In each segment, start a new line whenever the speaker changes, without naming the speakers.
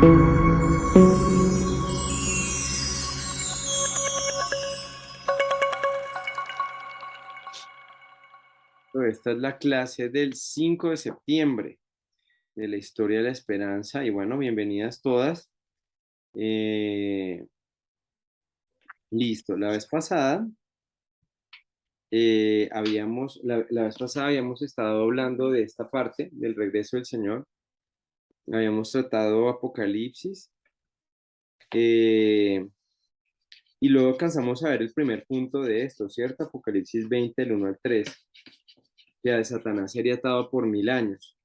Esta es la clase del 5 de septiembre de la historia de la esperanza y bueno, bienvenidas todas. Eh, Listo, la vez pasada habíamos estado hablando de esta parte del regreso del Señor, habíamos tratado Apocalipsis eh, y luego alcanzamos a ver el primer punto de esto, ¿cierto? Apocalipsis 20 del 1 al 3, que a Satanás sería atado por 1000 años.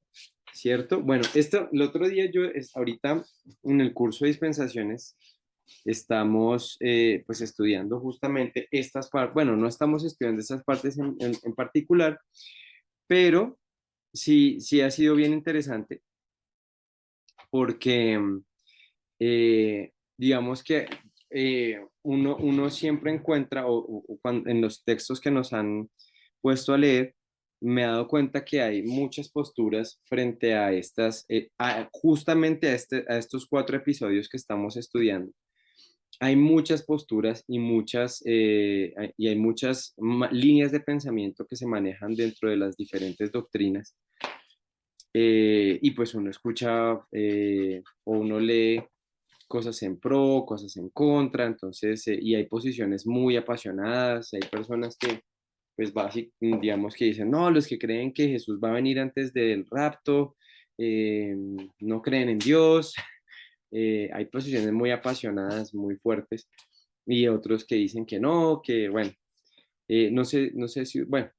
¿Cierto? Bueno, el otro día ahorita en el curso de dispensaciones estamos pues estudiando justamente estas partes, bueno, no estamos estudiando estas partes en particular, pero sí ha sido bien interesante porque digamos que uno siempre encuentra, en los textos que nos han puesto a leer, me he dado cuenta que hay muchas posturas frente a justamente a estos 4 episodios que estamos estudiando. Hay muchas posturas y hay muchas líneas de pensamiento que se manejan dentro de las diferentes doctrinas. Y pues uno escucha o uno lee cosas en pro, cosas en contra, entonces, y hay posiciones muy apasionadas, hay personas que, pues, digamos que dicen, no, los que creen que Jesús va a venir antes del rapto, no creen en Dios, hay posiciones muy apasionadas, muy fuertes, y otros que dicen que no, que, bueno, no sé si, bueno,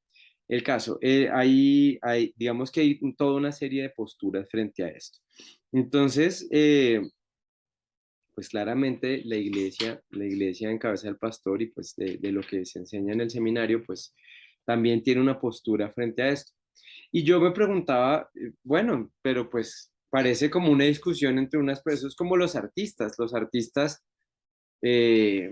el caso, digamos que hay toda una serie de posturas frente a esto. Entonces, pues claramente la iglesia en cabeza del pastor y pues de lo que se enseña en el seminario, pues también tiene una postura frente a esto. Y yo me preguntaba, bueno, pero pues parece como una discusión entre unas personas, como los artistas eh,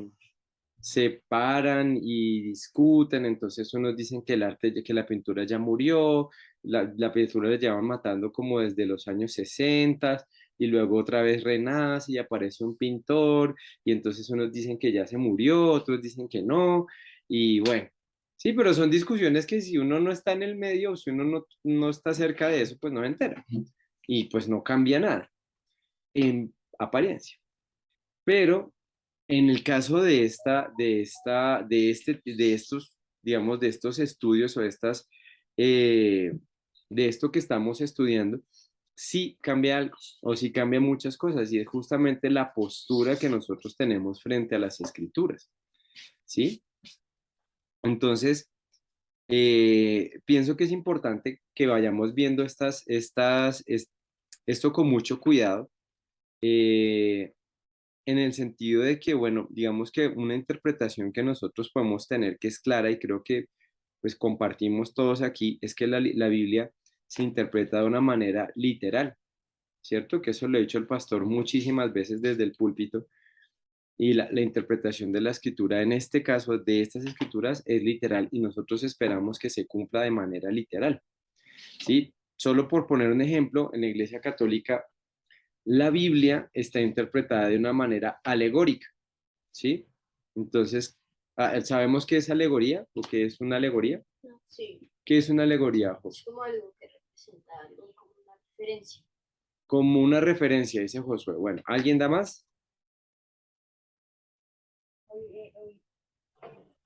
se paran y discuten, entonces unos dicen que que la pintura ya murió, la pintura la llevan matando como desde los años 60 y luego otra vez renace y aparece un pintor y entonces unos dicen que ya se murió, otros dicen que no y bueno, sí, pero son discusiones que si uno no está en el medio o si uno no está cerca de eso, pues no se entera y pues no cambia nada en apariencia. Pero en el caso de estos, digamos, de estos estudios eh, de esto que estamos estudiando, sí cambia algo, o sí cambia muchas cosas, y es justamente la postura que nosotros tenemos frente a las escrituras, ¿sí? Entonces, pienso que es importante que vayamos viendo esto con mucho cuidado, eh, en el sentido de que, bueno, digamos que una interpretación que nosotros podemos tener que es clara y creo que pues compartimos todos aquí, es que la Biblia se interpreta de una manera literal, ¿cierto? Que eso lo ha dicho el pastor muchísimas veces desde el púlpito y la interpretación de la escritura, en este caso de estas escrituras, es literal y nosotros esperamos que se cumpla de manera literal, ¿sí? Solo por poner un ejemplo, en la Iglesia Católica la Biblia está interpretada de una manera alegórica, ¿sí? Entonces, ¿sabemos qué es alegoría o qué es una alegoría?
Sí,
¿Qué es una alegoría,
es
Josué?
como algo que representa algo, como una referencia.
Como una referencia, dice Josué. Bueno, ¿alguien da más?
Hoy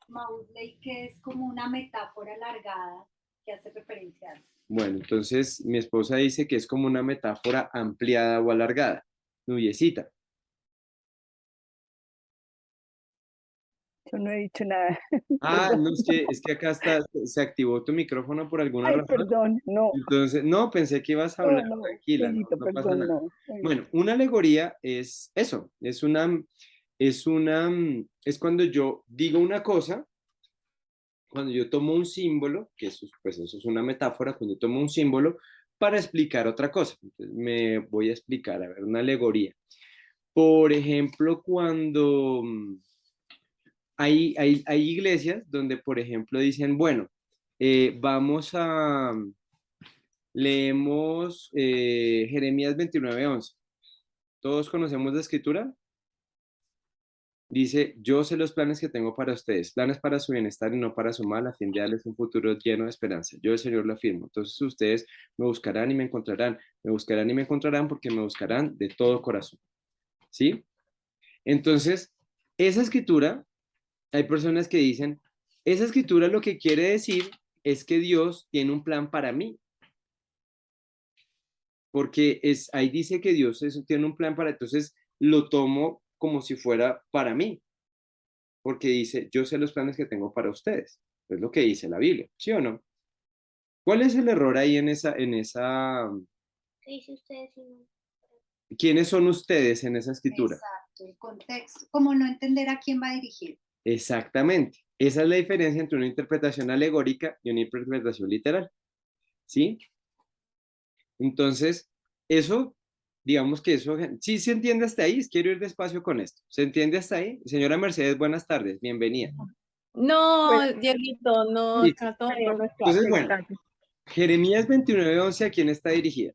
Maudsley, que es como una metáfora alargada que hace referencia a eso.
Bueno, entonces mi esposa dice que es como una metáfora ampliada o alargada. Nubiecita.
Yo no he dicho nada.
Ah,
Perdón.
no, es que acá se activó tu micrófono por alguna
Ay,
razón.
perdón. No,
Entonces, no, pensé que ibas a
no,
hablar,
no.
tranquila, no,
Bendito,
no pasa
perdón,
nada.
no.
Bueno, una alegoría es eso, es cuando yo digo una cosa, cuando yo tomo un símbolo, que eso, pues eso es una metáfora, cuando yo tomo un símbolo para explicar otra cosa. Entonces me voy a explicar, a ver, una alegoría. Por ejemplo, cuando hay iglesias donde, por ejemplo, dicen, bueno, leemos Jeremías 29:11. ¿Todos conocemos la escritura? Dice, yo sé los planes que tengo para ustedes, planes para su bienestar y no para su mal, a fin de darles un futuro lleno de esperanza. Yo, el Señor, lo afirmo. Entonces ustedes me buscarán y me encontrarán. Me buscarán y me encontrarán porque me buscarán de todo corazón. ¿Sí? Entonces, esa escritura, hay personas que dicen, esa escritura lo que quiere decir es que Dios tiene un plan para mí. Porque ahí dice que Dios tiene un plan para, entonces lo tomo como si fuera para mí. Porque dice, yo sé los planes que tengo para ustedes. Es lo que dice la Biblia, ¿sí o no? ¿Cuál es el error ahí
¿Qué dice ustedes? Si no?
¿Quiénes son ustedes en esa escritura?
Exacto, el contexto, como no entender a quién va dirigido.
Exactamente. Esa es la diferencia entre una interpretación alegórica y una interpretación literal, ¿sí? Entonces, eso, digamos que eso, sí se entiende hasta ahí, quiero ir despacio con esto. ¿Se entiende hasta ahí? Señora Mercedes, buenas tardes, bienvenida.
No,
Pues,
Dieguito, no,
Listo.
acá todavía no está.
Entonces,
sí,
bueno,
gracias.
Jeremías 29:11, ¿a quién está dirigida?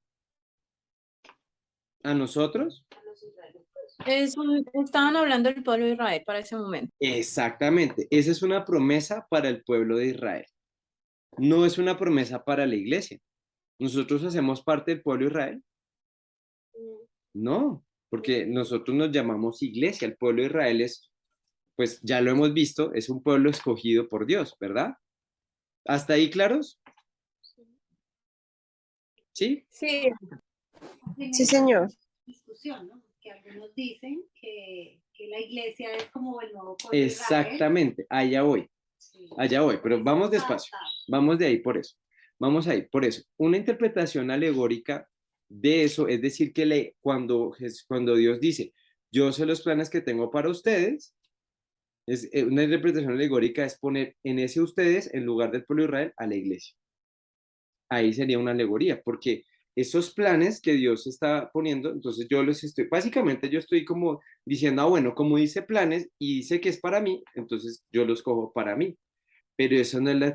¿A nosotros?
A los israelitas.
Estaban hablando del pueblo de Israel para ese momento.
Exactamente, esa es una promesa para el pueblo de Israel. No es una promesa para la iglesia. ¿Nosotros hacemos parte del pueblo de Israel?
Mm,
No, porque nosotros nos llamamos iglesia. El pueblo de Israel es, pues ya lo hemos visto, es un pueblo escogido por Dios, ¿verdad? ¿Hasta ahí claros?
sí.
¿Sí?
Sí,
Sí,
Señor.
discusión, ¿no? Que algunos dicen que la iglesia es como el nuevo pueblo de Israel.
Exactamente,
Sí.
allá voy, pero
Pues,
vamos despacio, vamos de ahí por eso, vamos ahí, por eso. Una interpretación alegórica de eso es decir que cuando Dios dice, yo sé los planes que tengo para ustedes, una interpretación alegórica es poner en ese ustedes, en lugar del pueblo de Israel, a la iglesia. Ahí sería una alegoría, porque esos planes que Dios está poniendo, entonces básicamente yo estoy como diciendo, bueno, como dice planes y dice que es para mí, entonces yo los cojo para mí. Pero eso no es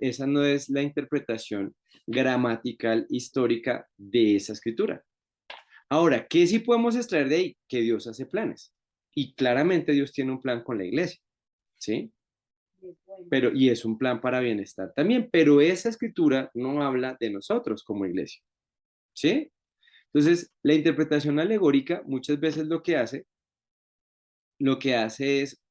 esa no es la interpretación gramatical histórica de esa escritura. Ahora, ¿qué sí podemos extraer de ahí? Que Dios hace planes. Y claramente Dios tiene un plan con la iglesia, ¿sí? Pero, y es un plan para bienestar también, pero esa escritura no habla de nosotros como iglesia, ¿sí? Entonces, la interpretación alegórica muchas veces lo que hace es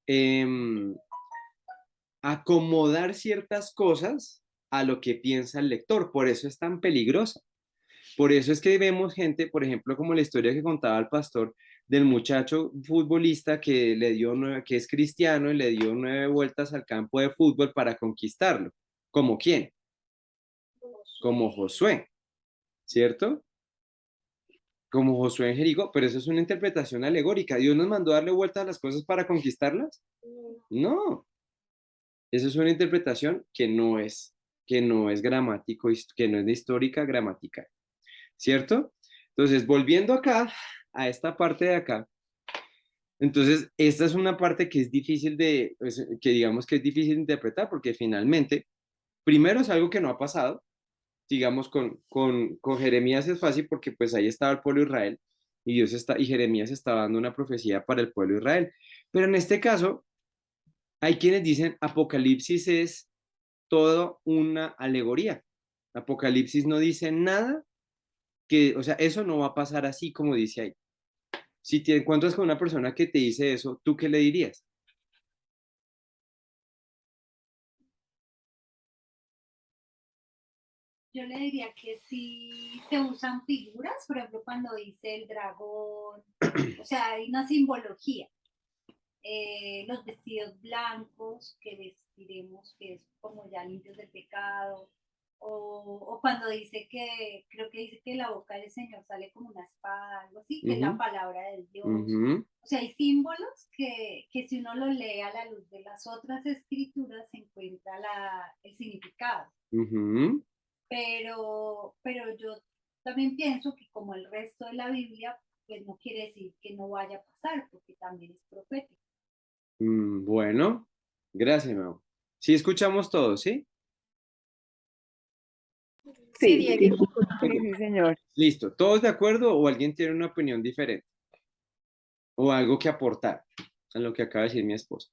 acomodar ciertas cosas a lo que piensa el lector, por eso es tan peligrosa. Por eso es que vemos gente, por ejemplo, como la historia que contaba el pastor del muchacho futbolista que es cristiano y le dio 9 vueltas al campo de fútbol para conquistarlo. ¿Como quién? Como Josué, ¿cierto? Como Josué en Jericó, pero eso es una interpretación alegórica. ¿Dios nos mandó a darle vueltas a las cosas para conquistarlas? No. Eso es una interpretación que no es gramático, que no es de histórica gramática, ¿cierto? Entonces, volviendo acá, a esta parte de acá, entonces, esta es una parte que es difícil que digamos que es difícil de interpretar porque finalmente, primero es algo que no ha pasado, digamos con Jeremías es fácil porque pues ahí estaba el pueblo de Israel y Jeremías estaba dando una profecía para el pueblo de Israel. Pero en este caso, hay quienes dicen Apocalipsis es toda una alegoría. Apocalipsis no dice nada o sea, eso no va a pasar así como dice ahí. Si te encuentras con una persona que te dice eso, ¿tú qué le dirías?
Yo le diría que sí se usan figuras, por ejemplo, cuando dice el dragón, o sea, hay una simbología. Los vestidos blancos que vestiremos, que es como ya limpios del pecado, o cuando dice creo que dice que la boca del Señor sale como una espada, algo así, que es la
Ujú,
palabra de Dios.
ujú,
O sea, hay símbolos que si uno lo lee a la luz de las otras escrituras se encuentra el significado.
ujú.
Pero yo también pienso que como el resto de la Biblia, pues no quiere decir que no vaya a pasar, porque también es profético.
Bueno, gracias, Mau. Sí, escuchamos todos, ¿sí?
sí,
Sí, sí,
Dieguito.
sí, sí, señor.
Listo. ¿Todos de acuerdo o alguien tiene una opinión diferente? o algo que aportar a lo que acaba de decir mi esposa.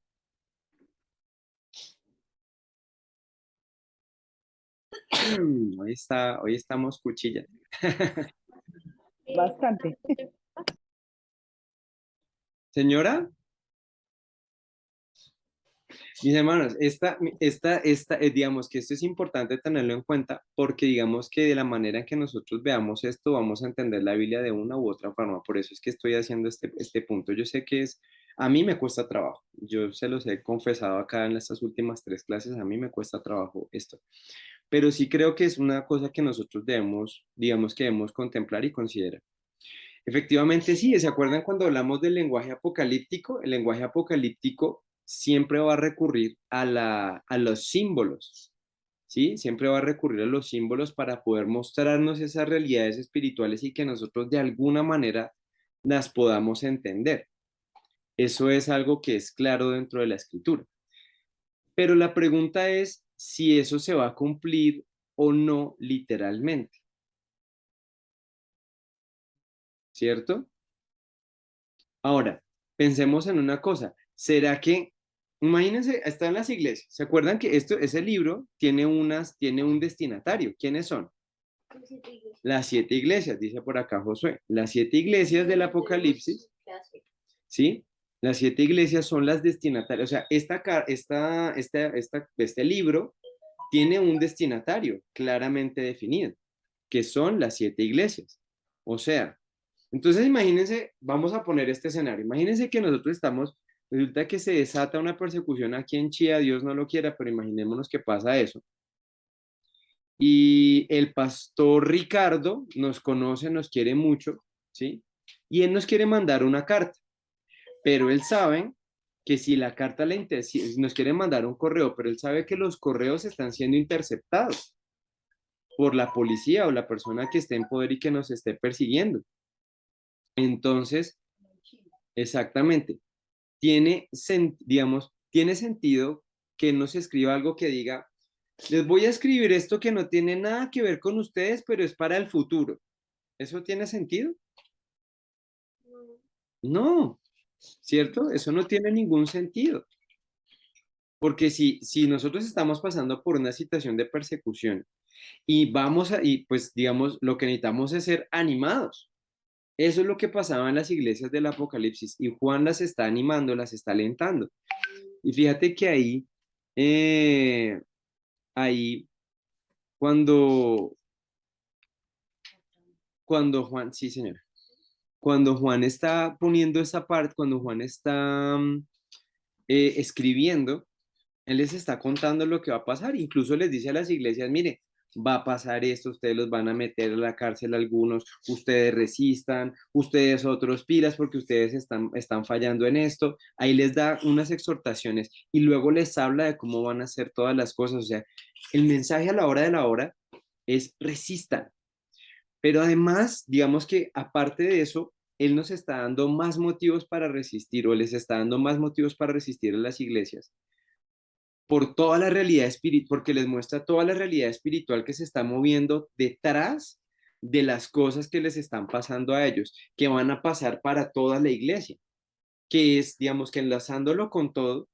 Hoy estamos cuchillas.
Bastante.
Señora, mis hermanos, digamos que esto es importante tenerlo en cuenta porque digamos que de la manera en que nosotros veamos esto, vamos a entender la Biblia de una u otra forma. Por eso es que estoy haciendo este punto. Yo sé que a mí me cuesta trabajo. Yo se los he confesado acá en estas últimas 3 clases, a mí me cuesta trabajo esto. Pero sí creo que es una cosa que nosotros debemos, digamos que debemos contemplar y considerar. Efectivamente, sí, ¿se acuerdan cuando hablamos del lenguaje apocalíptico? El lenguaje apocalíptico siempre va a recurrir a los símbolos, ¿sí? Siempre va a recurrir a los símbolos para poder mostrarnos esas realidades espirituales y que nosotros de alguna manera las podamos entender. Eso es algo que es claro dentro de la escritura. Pero la pregunta es si eso se va a cumplir o no literalmente, ¿cierto? Ahora, pensemos en una cosa. ¿Será que, imagínense, está en las iglesias? ¿Se acuerdan que ese libro tiene un destinatario? ¿Quiénes son? Las 7 iglesias, dice por acá Josué. Las 7 iglesias del Apocalipsis, ¿sí? Las 7 iglesias son las destinatarias. O sea, este libro tiene un destinatario claramente definido, que son las 7 iglesias. O sea, entonces imagínense, vamos a poner este escenario. Imagínense que resulta que se desata una persecución aquí en Chía, Dios no lo quiera, pero imaginémonos que pasa eso. Y el pastor Ricardo nos conoce, nos quiere mucho, ¿sí? Y él nos quiere mandar una carta, pero él sabe que si la carta si nos quiere mandar un correo, pero él sabe que los correos están siendo interceptados por la policía o la persona que esté en poder y que nos esté persiguiendo. Entonces, exactamente, tiene sentido que nos escriba algo que diga, les voy a escribir esto que no tiene nada que ver con ustedes, pero es para el futuro. ¿Eso tiene sentido? No, ¿cierto? Eso no tiene ningún sentido. Porque si nosotros estamos pasando por una situación de persecución y pues digamos, lo que necesitamos es ser animados. Eso es lo que pasaba en las iglesias del Apocalipsis y Juan las está animando, las está alentando. Y fíjate que ahí cuando, cuando Juan, sí señora, cuando Juan está poniendo esa parte, cuando Juan está escribiendo, él les está contando lo que va a pasar, incluso les dice a las iglesias, mire, va a pasar esto, ustedes los van a meter a la cárcel algunos, ustedes resistan, ustedes otros pilas porque ustedes están fallando en esto, ahí les da unas exhortaciones y luego les habla de cómo van a hacer todas las cosas, o sea, el mensaje a la hora de la hora es resistan, pero además, digamos que aparte de eso, él nos está dando más motivos para resistir o les está dando más motivos para resistir a las iglesias por toda la realidad espiritual, porque les muestra toda la realidad espiritual que se está moviendo detrás de las cosas que les están pasando a ellos, que van a pasar para toda la iglesia, que es, digamos que enlazándolo con todo,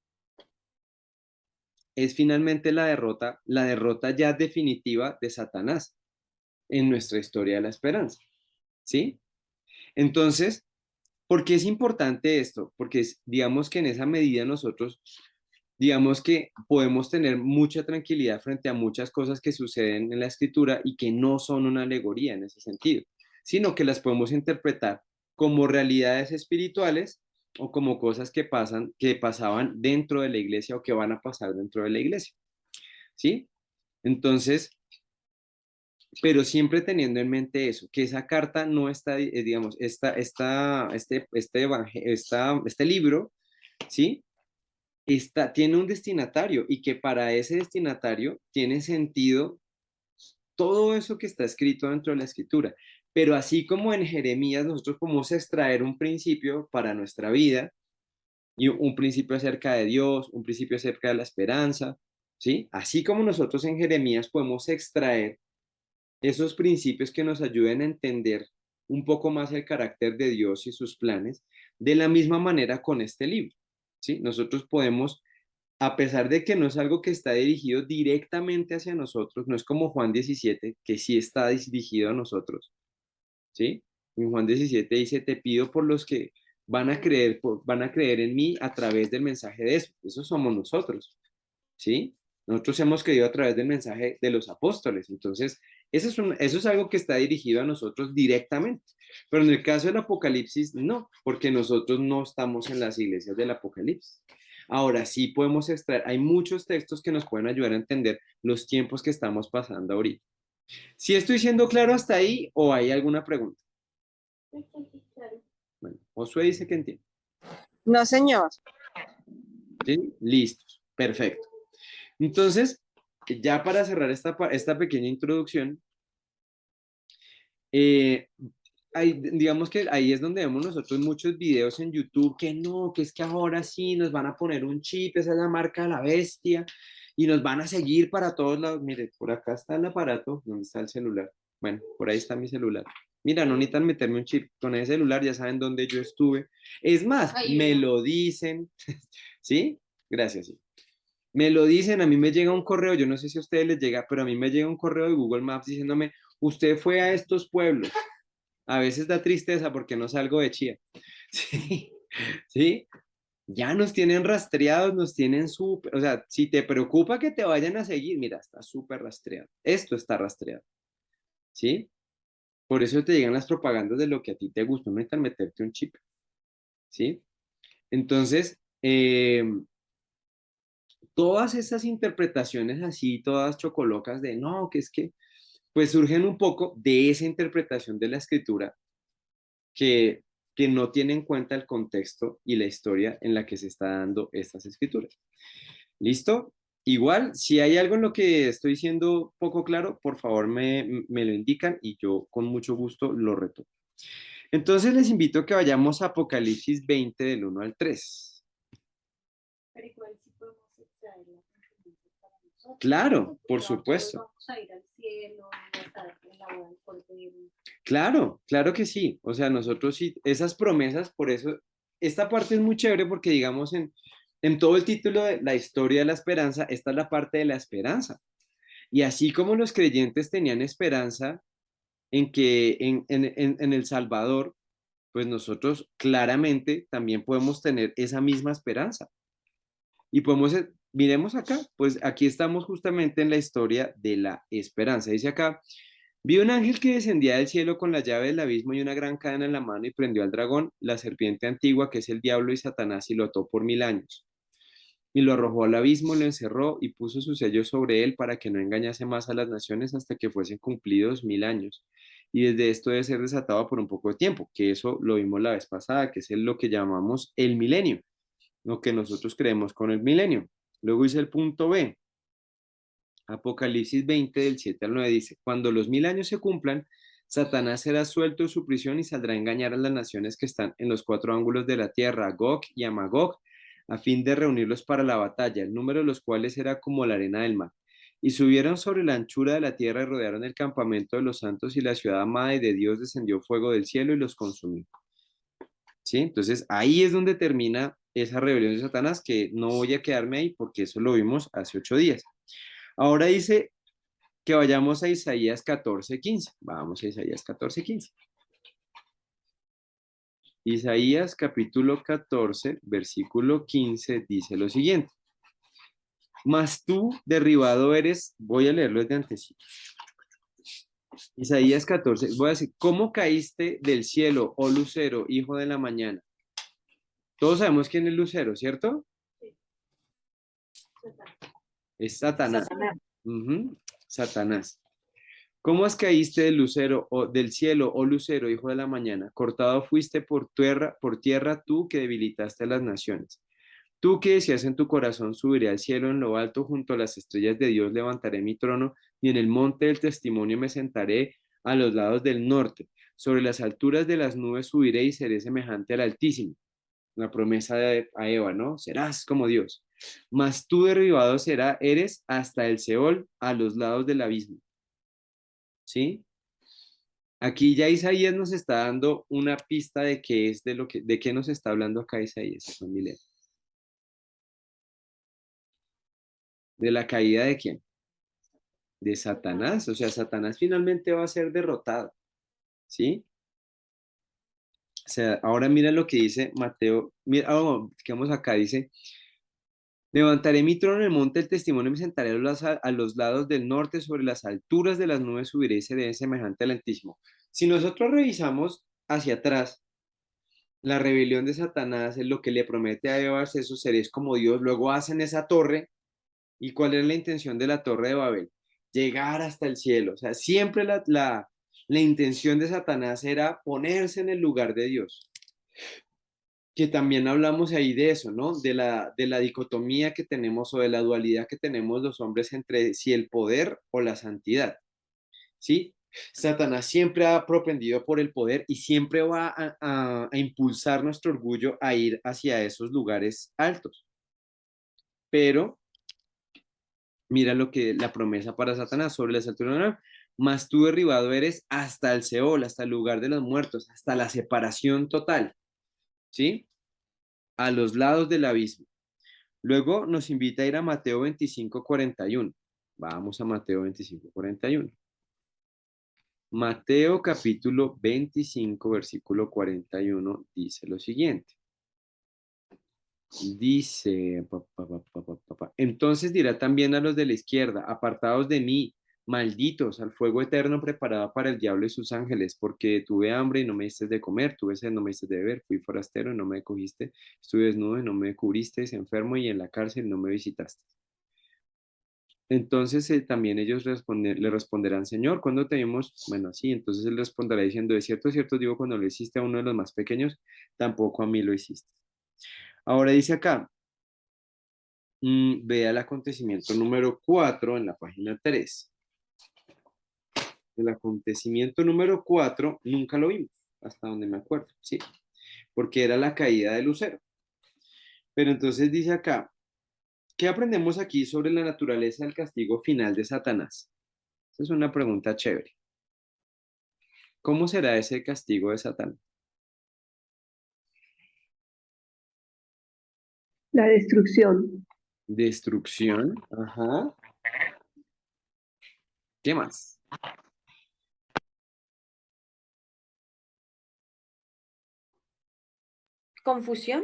es finalmente la derrota ya definitiva de Satanás en nuestra historia de la esperanza, ¿sí? Entonces, ¿por qué es importante esto? Porque digamos que en esa medida nosotros digamos que podemos tener mucha tranquilidad frente a muchas cosas que suceden en la escritura y que no son una alegoría en ese sentido, sino que las podemos interpretar como realidades espirituales o como cosas que pasaban dentro de la iglesia o que van a pasar dentro de la iglesia. ¿Sí? Entonces, pero siempre teniendo en mente eso, que esa carta no está, digamos, este libro, ¿sí? Tiene un destinatario y que para ese destinatario tiene sentido todo eso que está escrito dentro de la escritura. Pero así como en Jeremías nosotros podemos extraer un principio para nuestra vida y un principio acerca de Dios, un principio acerca de la esperanza, ¿sí? Así como nosotros en Jeremías podemos extraer esos principios que nos ayuden a entender un poco más el carácter de Dios y sus planes, De la misma manera con este libro, ¿sí? Nosotros podemos, a pesar de que no es algo que está dirigido directamente hacia nosotros, no es como Juan 17, que sí está dirigido a nosotros, ¿sí? En Juan 17 dice, te pido por los que van a creer en mí a través del mensaje de eso. Eso somos nosotros, ¿sí? Nosotros hemos creído a través del mensaje de los apóstoles. Entonces, eso es algo que está dirigido a nosotros directamente. Pero en el caso del Apocalipsis, no, porque nosotros no estamos en las iglesias del Apocalipsis. Ahora sí podemos extraer, hay muchos textos que nos pueden ayudar a entender los tiempos que estamos pasando ahorita. ¿Sí estoy siendo claro hasta ahí o hay alguna pregunta?
Claro.
Bueno, Josué dice que entiende.
No, señor.
¿Sí? Listos. Perfecto. Entonces, ya para cerrar esta pequeña introducción, digamos que ahí es donde vemos nosotros muchos videos en YouTube que no, que es que ahora sí nos van a poner un chip, esa es la marca de la bestia, y nos van a seguir para todos lados. Mire, por acá está el aparato, ¿dónde está el celular? Bueno, por ahí está mi celular. Mira, no necesitan meterme un chip. Con ese celular ya saben dónde yo estuve. Es más, me lo dicen. ¿Sí? Gracias. Sí. Me lo dicen, a mí me llega un correo, yo no sé si a ustedes les llega, pero a mí me llega un correo de Google Maps diciéndome, usted fue a estos pueblos. A veces da tristeza porque no salgo de Chía. Sí, sí, ya nos tienen rastreados, nos tienen súper, o sea, si te preocupa que te vayan a seguir, mira, está súper rastreado. Esto está rastreado, ¿sí? Por eso te llegan las propagandas de lo que a ti te gusta, no necesitan meterte un chip, ¿sí? Entonces, todas esas interpretaciones así, todas chocolocas de no, que es que, pues surgen un poco de esa interpretación de la escritura que, que no tiene en cuenta el contexto y la historia en la que se está dando estas escrituras. ¿Listo? Igual, si hay algo en lo que estoy siendo poco claro, por favor me lo indican y yo con mucho gusto lo retomo. Entonces les invito a que vayamos a Apocalipsis 20 del 1 al 3.
Pero igual sí podemos extraer las enseñanzas para nosotros.
Claro,
Porque
por
no todos
supuesto.
vamos a ir al cielo y a estar en la boda del Cordero.
Claro, claro que sí. O sea, nosotros sí, esas promesas, por eso, esta parte es muy chévere porque digamos en todo el título de la historia de la esperanza, esta es la parte de la esperanza. Y así como los creyentes tenían esperanza en que en el Salvador, pues nosotros claramente también podemos tener esa misma esperanza. Y podemos, miremos acá, pues aquí estamos justamente en la historia de la esperanza. Dice acá, vi un ángel que descendía del cielo con la llave del abismo y una gran cadena en la mano y prendió al dragón, la serpiente antigua que es el diablo y Satanás y lo ató por 1000 años. Y lo arrojó al abismo, lo encerró y puso su sello sobre él para que no engañase más a las naciones hasta que fuesen cumplidos 1000 años. Y desde esto debe ser desatado por un poco de tiempo, que eso lo vimos la vez pasada, que es lo que llamamos el milenio, lo que nosotros creemos con el milenio. Luego dice el punto B, Apocalipsis 20 del 7 al 9 dice, cuando los 1000 años se cumplan, Satanás será suelto de su prisión y saldrá a engañar a las naciones que están en los 4 ángulos de la tierra, a Gog y a Magog, a fin de reunirlos para la batalla, el número de los cuales era como la arena del mar. Y subieron sobre la anchura de la tierra y rodearon el campamento de los santos y la ciudad amada y de Dios descendió fuego del cielo y los consumió. ¿Sí? Entonces ahí es donde termina esa rebelión de Satanás, que no voy a quedarme ahí porque eso lo vimos hace 8 días. Ahora dice que vayamos a Isaías 14:15. Vamos a Isaías 14:15. Isaías capítulo 14, versículo 15 dice lo siguiente. Mas tú derribado eres, voy a leerlo desde antes. Isaías 14, voy a decir, ¿cómo caíste del cielo, oh lucero, hijo de la mañana? Todos sabemos quién es Lucero, ¿cierto? Es Satanás. Satanás. ¿Cómo es caíste del lucero o del cielo, oh lucero, hijo de la mañana? Cortado fuiste por tierra tú que debilitaste a las naciones. Tú que decías en tu corazón, subiré al cielo en lo alto, junto a las estrellas de Dios levantaré mi trono, y en el monte del testimonio me sentaré a los lados del norte. Sobre las alturas de las nubes subiré y seré semejante al Altísimo. Una promesa a Eva, ¿no? Serás como Dios. Mas tú derribado eres hasta el Seol, a los lados del abismo. ¿Sí? Aquí ya Isaías nos está dando una pista de qué es de qué nos está hablando acá Isaías, Juan Milena. ¿De la caída de quién? De Satanás. O sea, Satanás finalmente va a ser derrotado. ¿Sí? O sea, ahora mira lo que dice Mateo. Mira, quedamos acá, dice, levantaré mi trono en el monte del testimonio y me sentaré a los lados del norte, sobre las alturas de las nubes subiré y seré semejante al Altísimo. Si nosotros revisamos hacia atrás, la rebelión de Satanás es lo que le promete a Eva, esos seres como Dios, luego hacen esa torre. ¿Y cuál es la intención de la torre de Babel? Llegar hasta el cielo. O sea, siempre la intención de Satanás era ponerse en el lugar de Dios. Que también hablamos ahí de eso, ¿no? De la dicotomía que tenemos o de la dualidad que tenemos los hombres entre si el poder o la santidad, ¿sí? Satanás siempre ha propendido por el poder y siempre va a impulsar nuestro orgullo a ir hacia esos lugares altos. Pero mira lo que la promesa para Satanás sobre las alturas, ¿no? Mas tú derribado eres hasta el Seol, hasta el lugar de los muertos, hasta la separación total, ¿sí? A los lados del abismo. Luego nos invita a ir a Mateo 25:41. Vamos a Mateo 25:41. Mateo capítulo 25, versículo 41 dice lo siguiente. Dice, entonces dirá también a los de la izquierda, apartados de mí, malditos, al fuego eterno preparado para el diablo y sus ángeles, porque tuve hambre y no me diste de comer, tuve sed, no me diste de beber, fui forastero y no me cogiste, estuve desnudo y no me cubristeis, enfermo y en la cárcel y no me visitaste. Entonces también ellos le responderán, Señor, ¿cuándo te vimos? Bueno, sí, entonces él responderá diciendo, de cierto, digo, cuando lo hiciste a uno de los más pequeños, tampoco a mí lo hiciste. Ahora dice acá, vea el acontecimiento número 4 en la página 3. El acontecimiento número 4 nunca lo vimos, hasta donde me acuerdo, ¿sí? Porque era la caída de Lucero. Pero entonces dice acá, ¿qué aprendemos aquí sobre la naturaleza del castigo final de Satanás? Esa es una pregunta chévere. ¿Cómo será ese castigo de Satanás?
La destrucción.
Destrucción, ajá. ¿Qué más?
Confusión.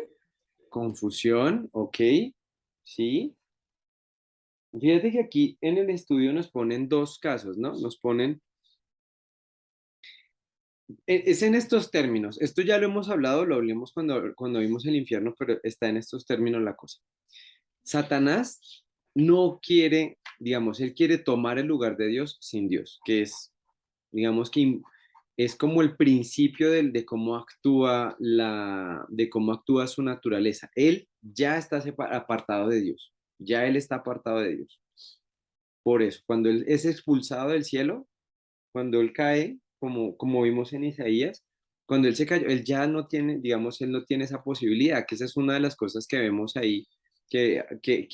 Confusión, ok, sí. Fíjate que aquí en el estudio nos ponen dos casos, ¿no? Nos ponen, es en estos términos. Esto ya lo hemos hablado, lo hablamos cuando vimos el infierno, pero está en estos términos la cosa. Satanás no quiere, digamos, él quiere tomar el lugar de Dios sin Dios, que es, digamos que es como el principio de cómo actúa de cómo actúa su naturaleza. Él ya está apartado de Dios, ya él está apartado de Dios. Por eso, cuando él es expulsado del cielo, cuando él cae, como vimos en Isaías, cuando él se cayó, él ya no tiene, digamos, él no tiene esa posibilidad, que esa es una de las cosas que vemos ahí, que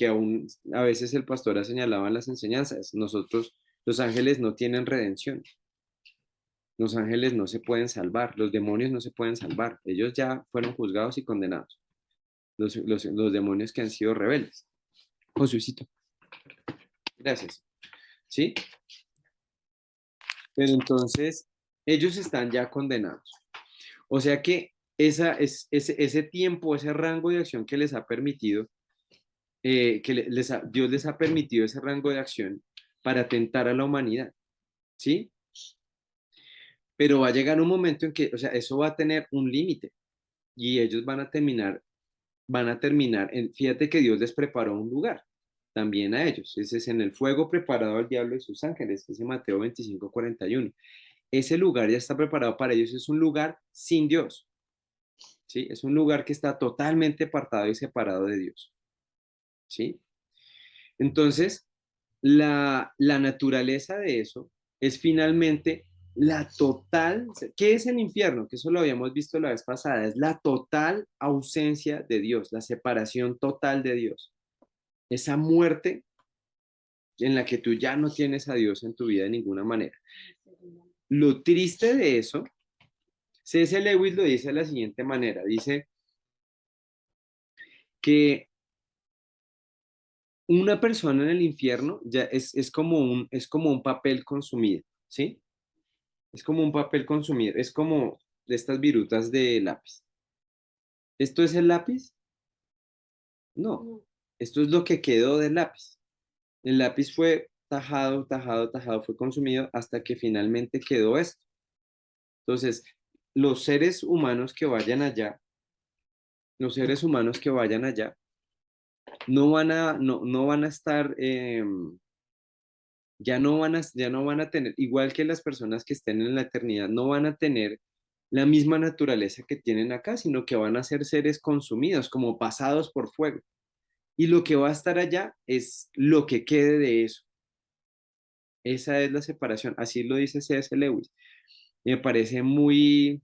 aún a veces el pastor ha señalado en las enseñanzas. Nosotros, los ángeles no tienen redención. Los ángeles no se pueden salvar, los demonios no se pueden salvar. Ellos ya fueron juzgados y condenados. Los demonios que han sido rebeldes. Josucito. Gracias. ¿Sí? Pero entonces, ellos están ya condenados. O sea que ese tiempo, ese rango de acción que les ha permitido, Dios les ha permitido ese rango de acción para atentar a la humanidad, ¿sí? Pero va a llegar un momento en que, o sea, eso va a tener un límite y ellos van a terminar, fíjate que Dios les preparó un lugar también a ellos. Ese es en el fuego preparado al diablo y sus ángeles, dice Mateo 25:41. Ese lugar ya está preparado para ellos, es un lugar sin Dios, ¿sí? Es un lugar que está totalmente apartado y separado de Dios, ¿sí? Entonces, la naturaleza de eso es finalmente la total, ¿qué es el infierno? Que eso lo habíamos visto la vez pasada, es la total ausencia de Dios, la separación total de Dios. Esa muerte en la que tú ya no tienes a Dios en tu vida de ninguna manera. Lo triste de eso, C.S. Lewis lo dice de la siguiente manera, dice que una persona en el infierno ya es como un papel consumido, ¿sí? Es como un papel consumido, es como de estas virutas de lápiz. ¿Esto es el lápiz? No, esto es lo que quedó del lápiz. El lápiz fue tajado, tajado, tajado, fue consumido hasta que finalmente quedó esto. Entonces, los seres humanos que vayan allá, los seres humanos que vayan allá, no van a estar, ya no van a tener, igual que las personas que estén en la eternidad, no van a tener la misma naturaleza que tienen acá, sino que van a ser seres consumidos, como pasados por fuego. Y lo que va a estar allá es lo que quede de eso. Esa es la separación. Así lo dice C.S. Lewis. Y me parece muy,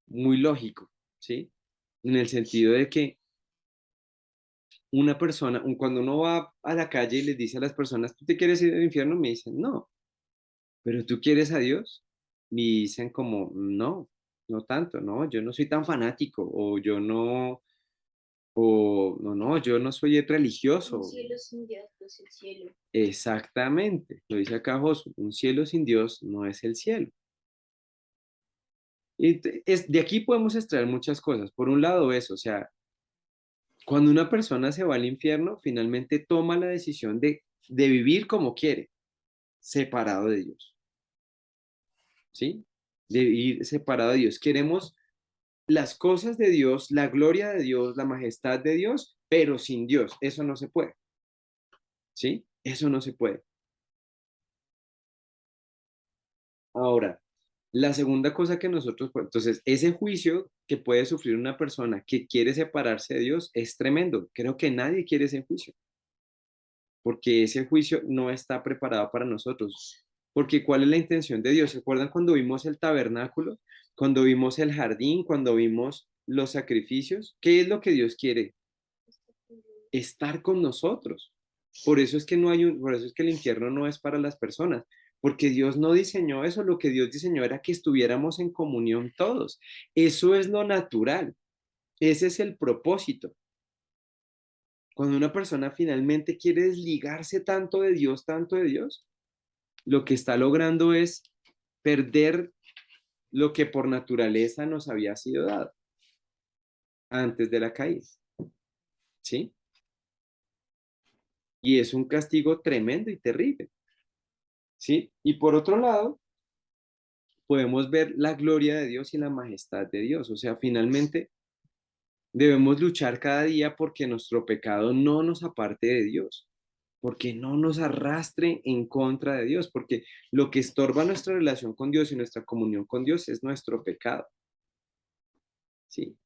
muy lógico, ¿sí? En el sentido de que una persona, cuando uno va a la calle y les dice a las personas, ¿tú te quieres ir al infierno? Me dicen, no, pero ¿tú quieres a Dios? Me dicen como, no, no tanto, no, yo no soy tan fanático, o yo no, o no, no, yo no soy religioso.
Un cielo sin Dios no es el cielo.
Exactamente, lo dice acá Josu, un cielo sin Dios no es el cielo. Y de aquí podemos extraer muchas cosas. Por un lado, eso, o sea, cuando una persona se va al infierno, finalmente toma la decisión de vivir como quiere, separado de Dios, ¿sí? De vivir separado de Dios. Queremos las cosas de Dios, la gloria de Dios, la majestad de Dios, pero sin Dios. Eso no se puede, ¿sí? Eso no se puede. Ahora, la segunda cosa que nosotros, pues, entonces, ese juicio que puede sufrir una persona que quiere separarse de Dios es tremendo. Creo que nadie quiere ese juicio, porque ese juicio no está preparado para nosotros. Porque ¿cuál es la intención de Dios? ¿Se acuerdan cuando vimos el tabernáculo? Cuando vimos el jardín, cuando vimos los sacrificios. ¿Qué es lo que Dios quiere? Estar con nosotros. Por eso es que por eso es que el infierno no es para las personas, porque Dios no diseñó eso, lo que Dios diseñó era que estuviéramos en comunión todos. Eso es lo natural, ese es el propósito. Cuando una persona finalmente quiere desligarse tanto de Dios, lo que está logrando es perder lo que por naturaleza nos había sido dado antes de la caída, ¿sí? Y es un castigo tremendo y terrible, ¿sí? Y por otro lado, podemos ver la gloria de Dios y la majestad de Dios. O sea, finalmente debemos luchar cada día porque nuestro pecado no nos aparte de Dios, porque no nos arrastre en contra de Dios, porque lo que estorba nuestra relación con Dios y nuestra comunión con Dios es nuestro pecado, ¿sí?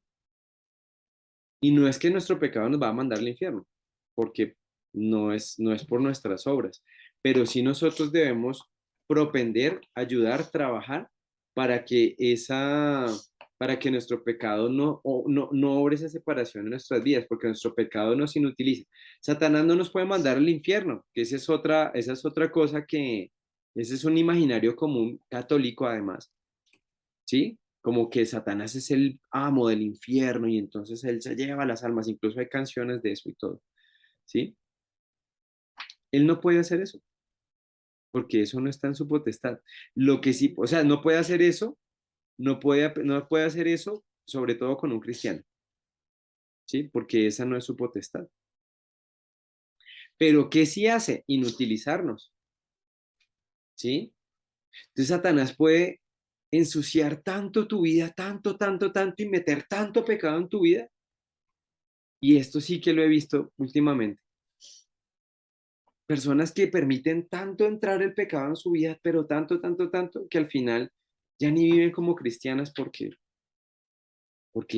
Y no es que nuestro pecado nos va a mandar al infierno, porque no es por nuestras obras, pero sí nosotros debemos propender, ayudar, trabajar para que para que nuestro pecado no obre esa separación en nuestras vidas, porque nuestro pecado nos inutiliza. Satanás no nos puede mandar al infierno, que esa es otra cosa ese es un imaginario común católico además, ¿sí? Como que Satanás es el amo del infierno y entonces él se lleva las almas, incluso hay canciones de eso y todo, ¿sí? Él no puede hacer eso, porque eso no está en su potestad. Lo que sí, o sea, no puede hacer eso, no puede hacer eso, sobre todo con un cristiano, ¿sí? Porque esa no es su potestad. Pero ¿qué sí hace? Inutilizarnos, ¿sí? Entonces Satanás puede ensuciar tanto tu vida, tanto, tanto, tanto y meter tanto pecado en tu vida. Y esto sí que lo he visto últimamente. Personas que permiten tanto entrar el pecado en su vida, pero tanto, tanto, tanto, que al final ya ni viven como cristianas porque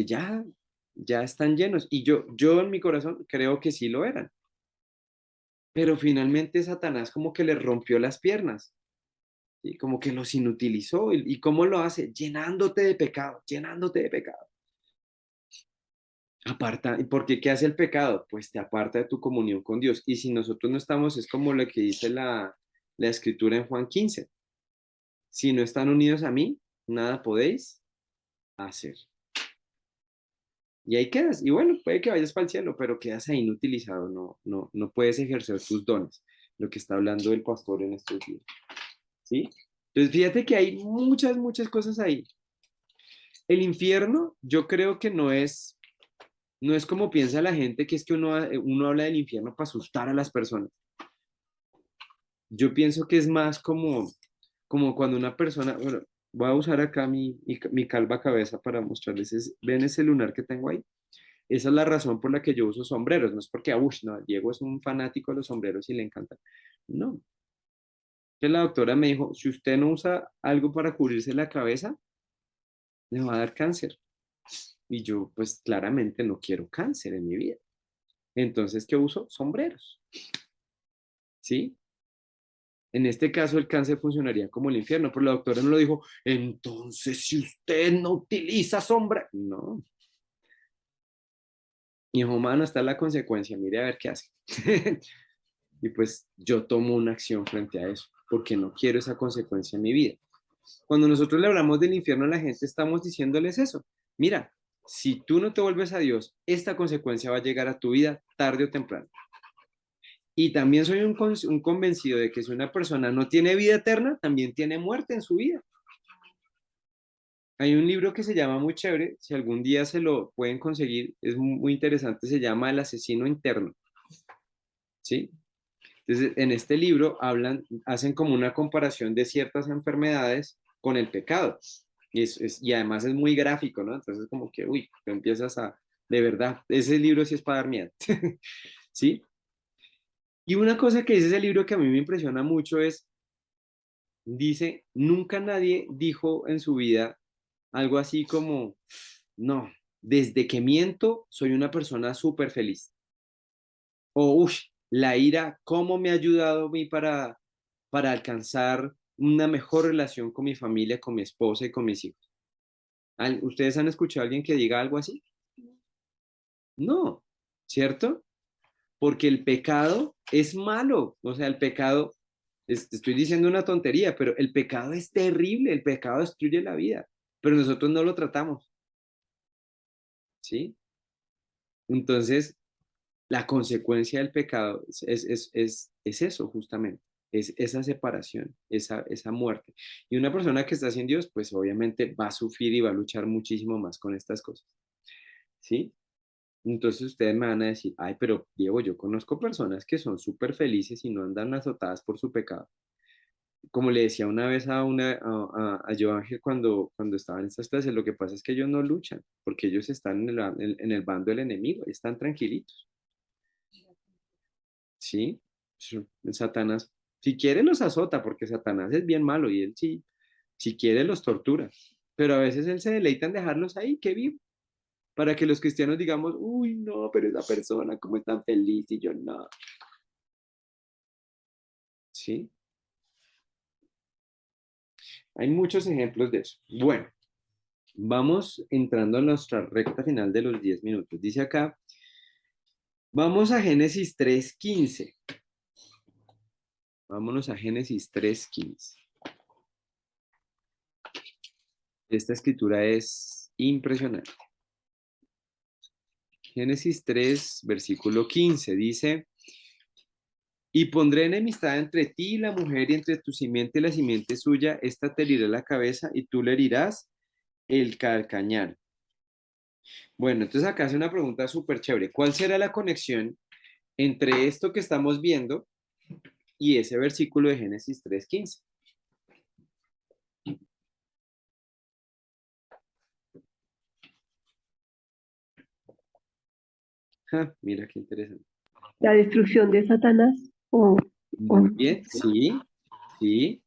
ya están llenos. Y yo en mi corazón creo que sí lo eran. Pero finalmente Satanás como que les rompió las piernas, ¿sí? Como que los inutilizó. ¿Y cómo lo hace? Llenándote de pecado, llenándote de pecado. Aparta, ¿y por qué qué hace el pecado? Pues te aparta de tu comunión con Dios. Y si nosotros no estamos, es como lo que dice la escritura en Juan 15. Si no están unidos a mí, nada podéis hacer. Y ahí quedas. Y bueno, puede que vayas para el cielo, pero quedas ahí inutilizado. No puedes ejercer tus dones. Lo que está hablando el pastor en estos días. ¿Sí? Entonces, fíjate que hay muchas cosas ahí. El infierno, yo creo que no es como piensa la gente, que es que uno habla del infierno para asustar a las personas. Yo pienso que es más como cuando una persona, bueno, voy a usar acá mi calva cabeza para mostrarles, ¿ven ese lunar que tengo ahí? Esa es la razón por la que yo uso sombreros, no es porque, no, Diego es un fanático de los sombreros y le encanta. No, que la doctora me dijo, si usted no usa algo para cubrirse la cabeza, le va a dar cáncer. Y yo, pues claramente no quiero cáncer en mi vida. Entonces, ¿qué uso? Sombreros. ¿Sí? En este caso, el cáncer funcionaría como el infierno, pero la doctora no lo dijo, entonces, si usted no utiliza sombra, no. Mi hijo, humano está la consecuencia, mire a ver qué hace. Y pues yo tomo una acción frente a eso, porque no quiero esa consecuencia en mi vida. Cuando nosotros le hablamos del infierno a la gente, estamos diciéndoles eso. Mira, si tú no te vuelves a Dios, esta consecuencia va a llegar a tu vida tarde o temprano. Y también soy un convencido de que si una persona no tiene vida eterna, también tiene muerte en su vida. Hay un libro que se llama muy chévere, si algún día se lo pueden conseguir, es muy interesante, se llama El asesino interno. ¿Sí? Entonces, en este libro hacen como una comparación de ciertas enfermedades con el pecado. Y además es muy gráfico, ¿no? Entonces, como que, uy, tú empiezas de verdad, ese libro sí es para dar miedo. ¿Sí? Y una cosa que dice ese libro que a mí me impresiona mucho dice, nunca nadie dijo en su vida algo así como, no, desde que miento soy una persona súper feliz. O, uff, la ira, ¿cómo me ha ayudado a mí para alcanzar una mejor relación con mi familia, con mi esposa y con mis hijos? ¿Ustedes han escuchado a alguien que diga algo así? No, ¿cierto? Porque el pecado es malo. O sea, el pecado, estoy diciendo una tontería, pero el pecado es terrible, el pecado destruye la vida, pero nosotros no lo tratamos, ¿sí? Entonces, la consecuencia del pecado es eso justamente, es esa separación, esa muerte. Y una persona que está sin Dios, pues obviamente va a sufrir y va a luchar muchísimo más con estas cosas, ¿sí? Entonces ustedes me van a decir, ay, pero Diego, yo conozco personas que son súper felices y no andan azotadas por su pecado. Como le decía una vez a Joe Ángel cuando estaba en estas clases, lo que pasa es que ellos no luchan, porque ellos están en el bando del enemigo, están tranquilitos. ¿Sí? Satanás, si quiere los azota, porque Satanás es bien malo y él sí, si quiere los tortura, pero a veces él se deleita en dejarlos ahí, que vivo, para que los cristianos digamos, uy, no, pero esa persona, ¿cómo es tan feliz? Y yo, no. ¿Sí? Hay muchos ejemplos de eso. Bueno, vamos entrando a nuestra recta final de los 10 minutos. Dice acá, vamos a Génesis 3:15. Vámonos a Génesis 3:15. Esta escritura es impresionante. Génesis 3, versículo 15, dice, y pondré enemistad entre ti y la mujer y entre tu simiente y la simiente suya, esta te herirá la cabeza y tú le herirás el calcañar. Bueno, entonces acá hace una pregunta súper chévere. ¿Cuál será la conexión entre esto que estamos viendo y ese versículo de Génesis 3:15? Mira qué interesante.
La destrucción de Satanás
Muy bien, sí, sí.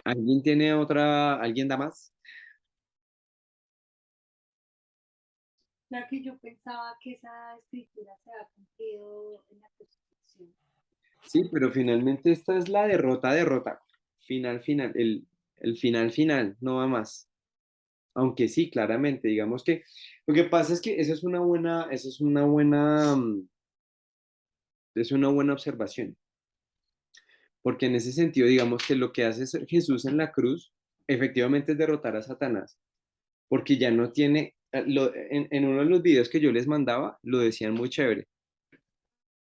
¿Alguien tiene alguien da más?
Claro que yo pensaba que esa escritura se ha cumplido en la crucifixión.
Sí, pero finalmente esta es la derrota. Final, el final, no va más. Aunque sí, claramente, digamos que lo que pasa es que esa es una buena observación. porque en ese sentido, digamos que lo que hace Jesús en la cruz, efectivamente es derrotar a Satanás, porque ya no tiene, en uno de los videos que yo les mandaba, lo decían muy chévere.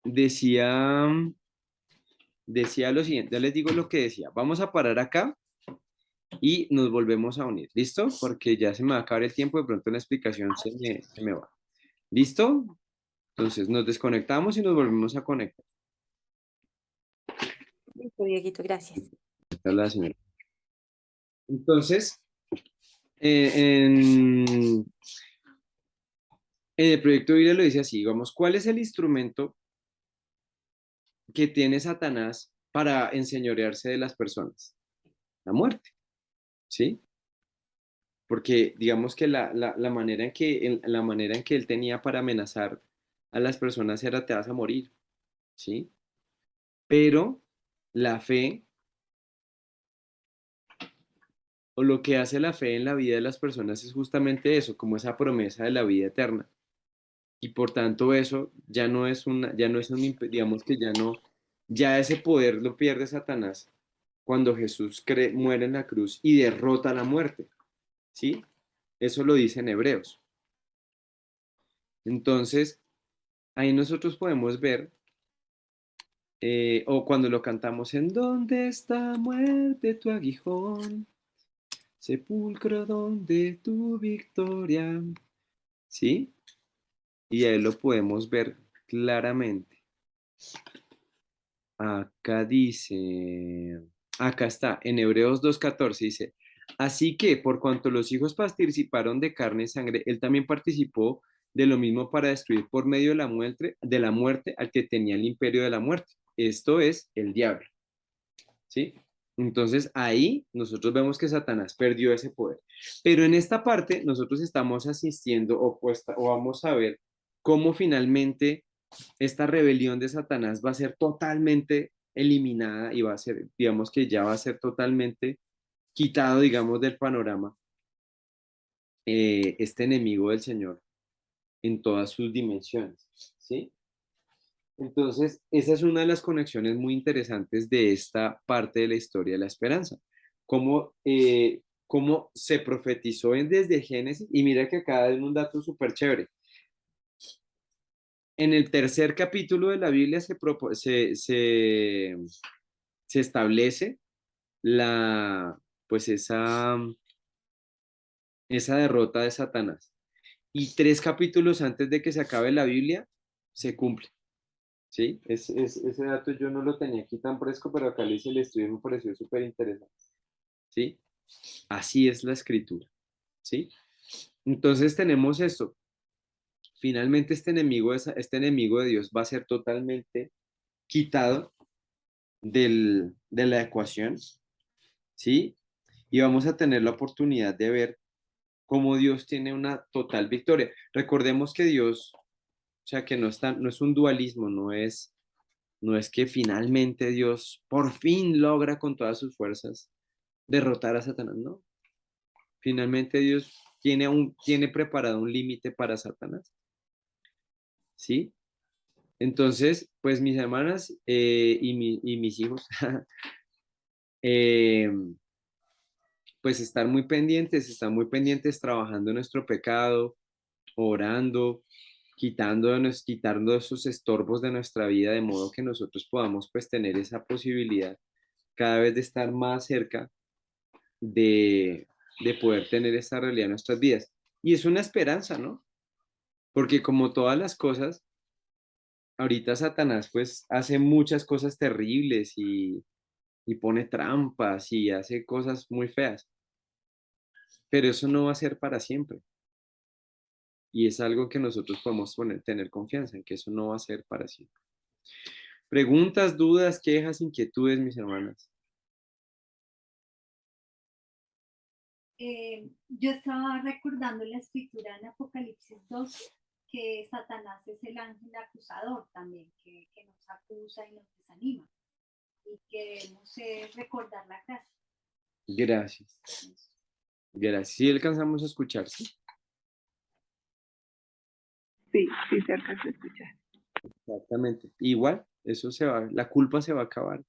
Decía, decía lo siguiente, ya les digo lo que decía, vamos a parar acá y nos volvemos a unir, ¿listo? Porque ya se me va a acabar el tiempo, de pronto la explicación se me va. ¿Listo? Entonces nos desconectamos y nos volvemos a conectar.
Listo, Dieguito, gracias.
Esta es la señora. Entonces, en el proyecto de Biblia lo dice así, digamos, ¿cuál es el instrumento que tiene Satanás para enseñorearse de las personas? La muerte, ¿sí? Porque digamos que la manera en que, la manera en que él tenía para amenazar a las personas era te vas a morir, ¿sí? Pero la fe, o lo que hace la fe en la vida de las personas es justamente eso, como esa promesa de la vida eterna. Y por tanto eso ya no es digamos que ya no, ya ese poder lo pierde Satanás cuando Jesús muere en la cruz y derrota la muerte, ¿sí? Eso lo dice en Hebreos. Entonces, ahí nosotros podemos ver, o cuando lo cantamos, ¿en dónde está muerte tu aguijón? Sepulcro donde tu victoria, ¿sí? Y ahí lo podemos ver claramente. Acá dice, acá está, en Hebreos 2:14 dice, así que por cuanto los hijos participaron de carne y sangre, él también participó de lo mismo para destruir por medio de la muerte al que tenía el imperio de la muerte. Esto es el diablo, ¿sí? Entonces ahí nosotros vemos que Satanás perdió ese poder. Pero en esta parte nosotros estamos asistiendo o vamos a ver cómo finalmente esta rebelión de Satanás va a ser totalmente eliminada y va a ser, digamos que ya va a ser totalmente quitado, digamos, del panorama este enemigo del Señor en todas sus dimensiones, ¿sí? Entonces, esa es una de las conexiones muy interesantes de esta parte de la historia de la esperanza. Cómo se profetizó desde Génesis, y mira que acá hay un dato súper chévere. En el tercer capítulo de la Biblia se establece la, pues esa derrota de Satanás. Y 3 capítulos antes de que se acabe la Biblia, se cumple. ¿Sí? Ese dato yo no lo tenía aquí tan fresco, pero acá le hice el estudio y me pareció súper interesante. ¿Sí? Así es la escritura. ¿Sí? Entonces tenemos esto. Finalmente este enemigo de Dios va a ser totalmente quitado de la ecuación. ¿Sí? Y vamos a tener la oportunidad de ver cómo Dios tiene una total victoria. Recordemos que Dios, o sea, que no es un dualismo, no es que finalmente Dios por fin logra con todas sus fuerzas derrotar a Satanás, no. Finalmente Dios tiene preparado un límite para Satanás, ¿sí? Entonces, pues mis hermanas y mis hijos, eh, pues estar muy pendientes trabajando nuestro pecado, orando, quitando esos estorbos de nuestra vida, de modo que nosotros podamos pues tener esa posibilidad cada vez de estar más cerca de, de poder tener esta realidad en nuestras vidas. Y es una esperanza, ¿no? Porque como todas las cosas, ahorita Satanás pues hace muchas cosas terribles y pone trampas y hace cosas muy feas, pero eso no va a ser para siempre. Y es algo que nosotros podemos tener confianza en que eso no va a ser para siempre. Preguntas, dudas, quejas, inquietudes, mis hermanas.
Yo estaba recordando la escritura en Apocalipsis 12, que Satanás es el ángel acusador también, que nos acusa y nos desanima. Y que debemos recordar la casa.
Gracias. Gracias. Sí alcanzamos a escuchar, ¿sí?
Sí, sí se alcanza a escuchar.
Exactamente. Igual, la culpa se va a acabar.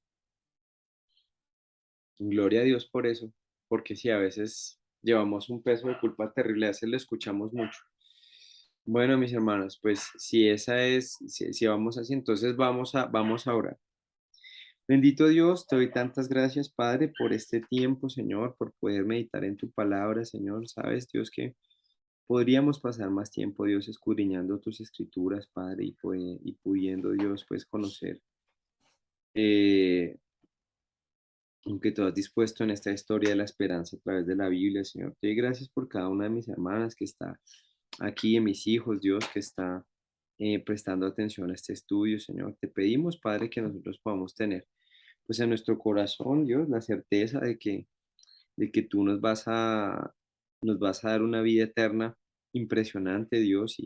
Gloria a Dios por eso, porque sí, a veces llevamos un peso de culpa terrible, a veces lo escuchamos mucho. Bueno, mis hermanos, pues si esa es, si vamos así, entonces vamos a orar. Bendito Dios, te doy tantas gracias, Padre, por este tiempo, Señor, por poder meditar en tu palabra, Señor. Sabes, Dios, que podríamos pasar más tiempo, Dios, escudriñando tus escrituras, Padre, y pudiendo, Dios, pues conocer, eh, aunque tú has dispuesto en esta historia de la esperanza a través de la Biblia, Señor. Te doy gracias por cada una de mis hermanas que está aquí, en mis hijos, Dios, que está prestando atención a este estudio, Señor. Te pedimos, Padre, que nosotros podamos tener, pues en nuestro corazón, Dios, la certeza de que tú nos vas a dar una vida eterna impresionante, Dios,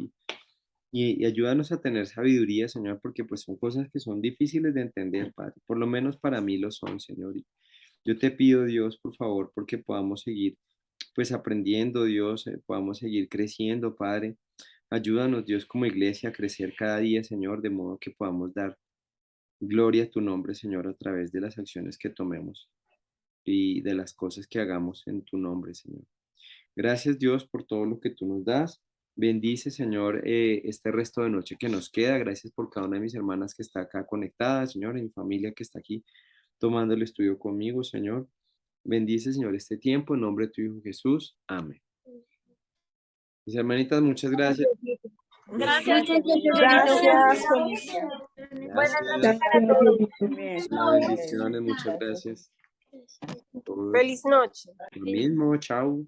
y ayúdanos a tener sabiduría, Señor, porque pues son cosas que son difíciles de entender, Padre. Por lo menos para mí lo son, Señor. Y yo te pido, Dios, por favor, porque podamos seguir pues aprendiendo, Dios, podamos seguir creciendo, Padre. Ayúdanos, Dios, como iglesia a crecer cada día, Señor, de modo que podamos dar gloria a tu nombre, Señor, a través de las acciones que tomemos y de las cosas que hagamos en tu nombre, Señor. Gracias, Dios, por todo lo que tú nos das. Bendice, Señor, este resto de noche que nos queda. Gracias por cada una de mis hermanas que está acá conectada, Señor, y mi familia que está aquí tomando el estudio conmigo, Señor. Bendice, Señor, este tiempo en nombre de tu Hijo Jesús. Amén. Mis hermanitas, muchas gracias.
Gracias.
Gracias, Felicia.
Buenas
Gracias.
noches para todos.
Bendiciones, muchas gracias. Todos.
Feliz noche.
Lo mismo, chao.